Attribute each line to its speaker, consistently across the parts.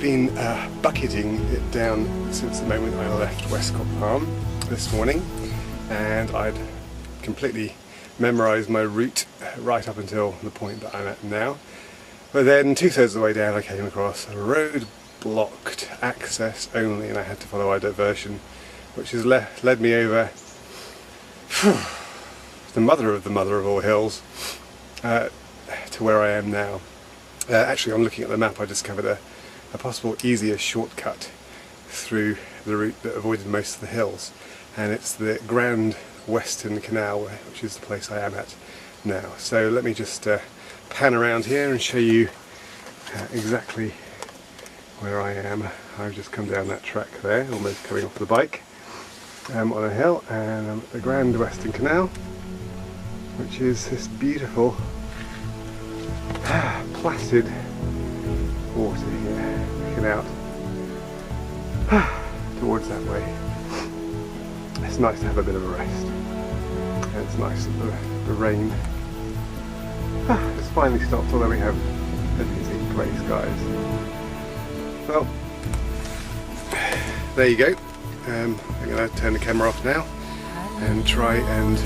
Speaker 1: been bucketing it down since the moment I left Westcott Farm this morning, and I'd completely memorised my route right up until the point that I'm at now. But then 2/3 of the way down I came across a road blocked, access only, and I had to follow a diversion, which has led me over the mother of all hills to where I am now. Actually, on looking at the map, I discovered a possible easier shortcut through the route that avoided most of the hills, and it's the Grand Western Canal, which is the place I am at now. So let me just pan around here and show you exactly where I am. I've just come down that track there, almost coming off the bike, on a hill, and I'm at the Grand Western Canal, which is this beautiful placid water here, looking out towards that way. It's nice to have a bit of a rest, and it's nice that the rain has finally stopped, although we have, as you can see, grey skies. Well, there you go. I'm going to turn the camera off now and try and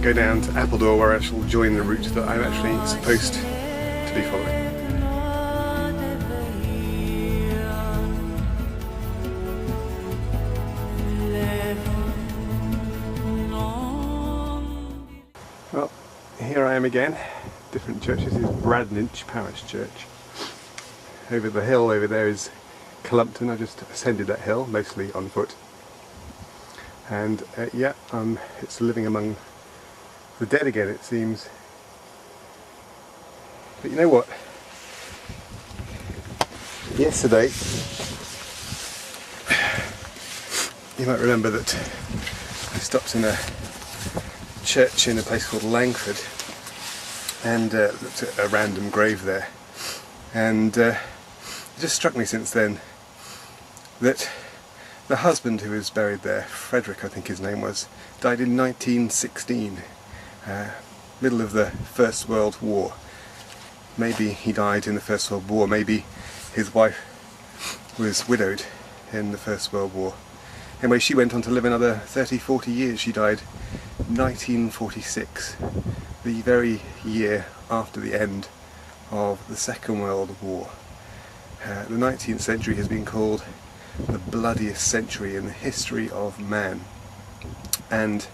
Speaker 1: go down to Appledore, where I shall join the route that I'm actually supposed to be following. Well, here I am again. Different church. This is Bradninch Parish Church. Over the hill over there is Okehampton. I just ascended that hill, mostly on foot. And yeah, it's living among the dead again, it seems. But you know what? Yesterday, you might remember that I stopped in a church in a place called Langford and looked at a random grave there, and it just struck me since then that the husband who was buried there, Frederick I think his name was, died in 1916, middle of the First World War. Maybe he died in the First World War, maybe his wife was widowed in the First World War. Anyway, she went on to live another 30-40 years. She died 1946, the very year after the end of the Second World War. The 19th century has been called the bloodiest century in the history of man, and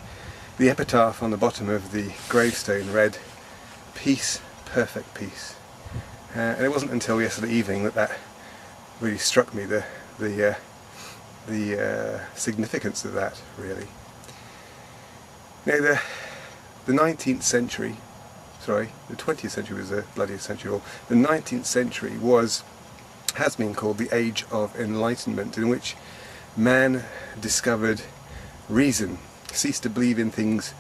Speaker 1: the epitaph on the bottom of the gravestone read, "Peace, perfect peace." And it wasn't until yesterday evening that really struck me, the significance of that, really. Now, the 19th century, sorry, the 20th century was the bloodiest century, or the 19th century has been called the Age of Enlightenment, in which man discovered reason, ceased to believe in things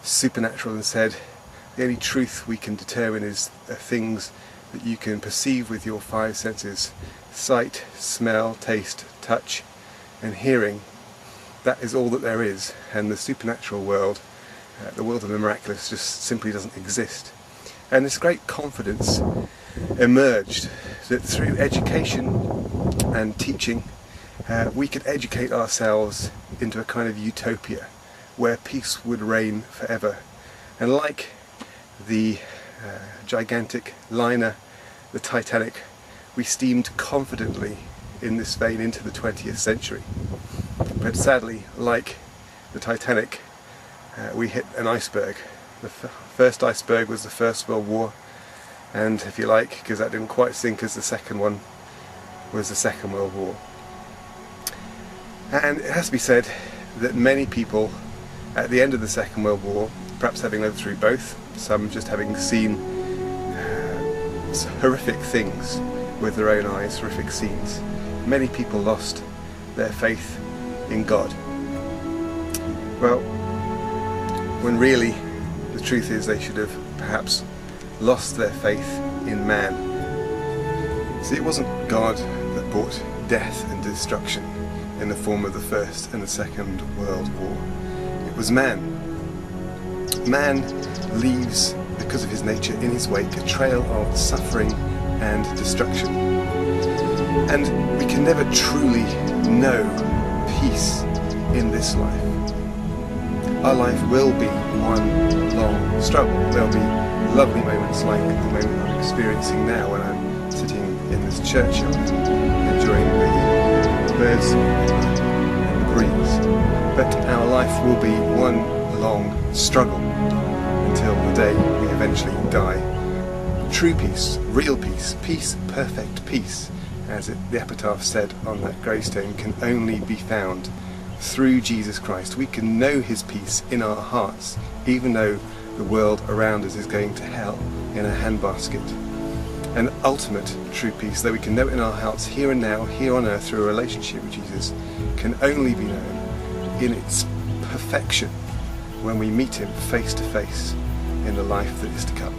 Speaker 1: supernatural, and said the only truth we can determine is things that you can perceive with your five senses: sight, smell, taste, touch and hearing. That is all that there is, and the supernatural world, the world of the miraculous, just simply doesn't exist. And this great confidence emerged that through education and teaching we could educate ourselves into a kind of utopia where peace would reign forever. And like the gigantic liner, the Titanic, we steamed confidently in this vein into the 20th century. But sadly, like the Titanic, we hit an iceberg. The first iceberg was the First World War, and if you like, because that didn't quite sink as the second one, was the Second World War. And it has to be said that many people at the end of the Second World War, perhaps having lived through both, some just having seen horrific things with their own eyes, horrific scenes, many people lost their faith in God. Well, when really the truth is they should have perhaps lost their faith in man. See, it wasn't God that brought death and destruction in the form of the First and the Second World War. It was man. Man leaves, because of his nature, in his wake a trail of suffering and destruction. And we can never truly know peace in this life. Our life will be one long struggle. There'll be lovely moments like the moment I'm experiencing now when I'm sitting in this churchyard enjoying the birds and the breeze. But our life will be one long struggle until the day we eventually die. True peace, real peace, peace, perfect peace, as the epitaph said on that gravestone, can only be found through Jesus Christ. We can know his peace in our hearts, even though the world around us is going to hell in a handbasket. And ultimate true peace, though we can know it in our hearts here and now, here on earth, through a relationship with Jesus, can only be known in its perfection when we meet him face to face in the life that is to come.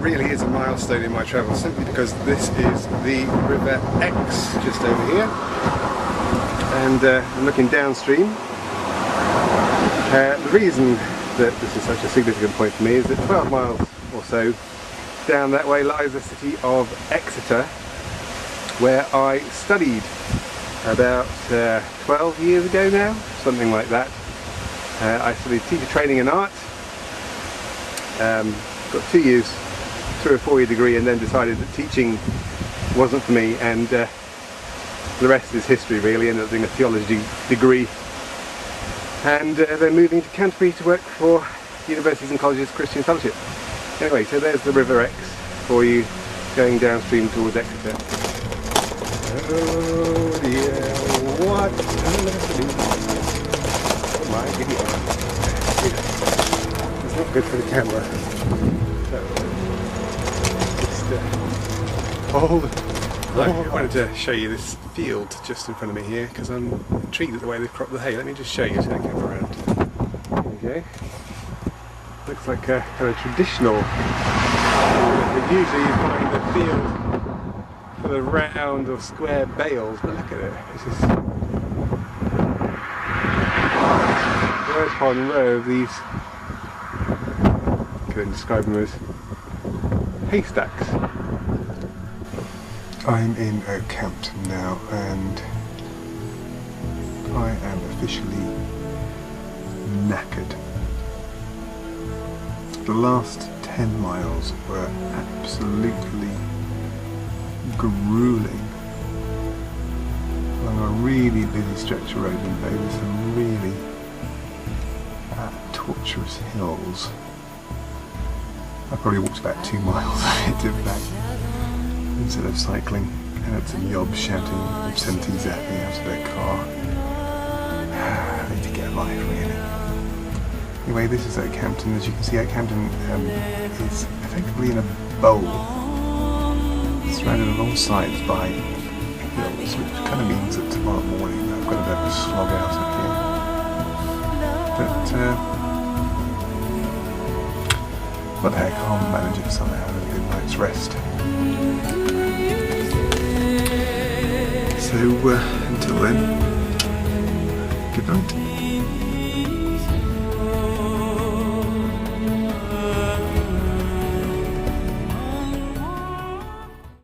Speaker 1: Really is a milestone in my travels, simply because this is the River Exe just over here, and I'm looking downstream. The reason that this is such a significant point for me is that 12 miles or so down that way lies the city of Exeter, where I studied about 12 years ago now, something like that. I studied teacher training in art, got 2 years through a 4-year degree, and then decided that teaching wasn't for me, and the rest is history really. Ended up doing a theology degree, and then moving to Canterbury to work for Universities and Colleges Christian Fellowship. Anyway, so there's the River Exe for you going downstream towards Exeter. Oh dear, what am I to do? Oh my goodness. It's not good for the camera. I wanted to show you this field just in front of me here, because I'm intrigued at the way they've cropped the hay. Let me just show you, turn the camera around. There we go. Looks like a kind of traditional. Usually you find the field full of round or square bales, but look at it. This is row upon row of these. I couldn't describe them as haystacks. I'm in Okehampton now, and I am officially knackered. The last 10 miles were absolutely grueling. On a really busy stretch of road and over some really tortuous hills. I probably walked about 2 miles in fact, instead of cycling. I had some yobs shouting obscenities at me out of their car. I need to get a life, really. Anyway, this is Okehampton. As you can see, Okehampton is effectively in a bowl, surrounded on all sides by hills, which kind of means that tomorrow morning I've got a bit of a slog out of here. But what the heck, I'll manage it somehow with a good night's rest. So until then, good night.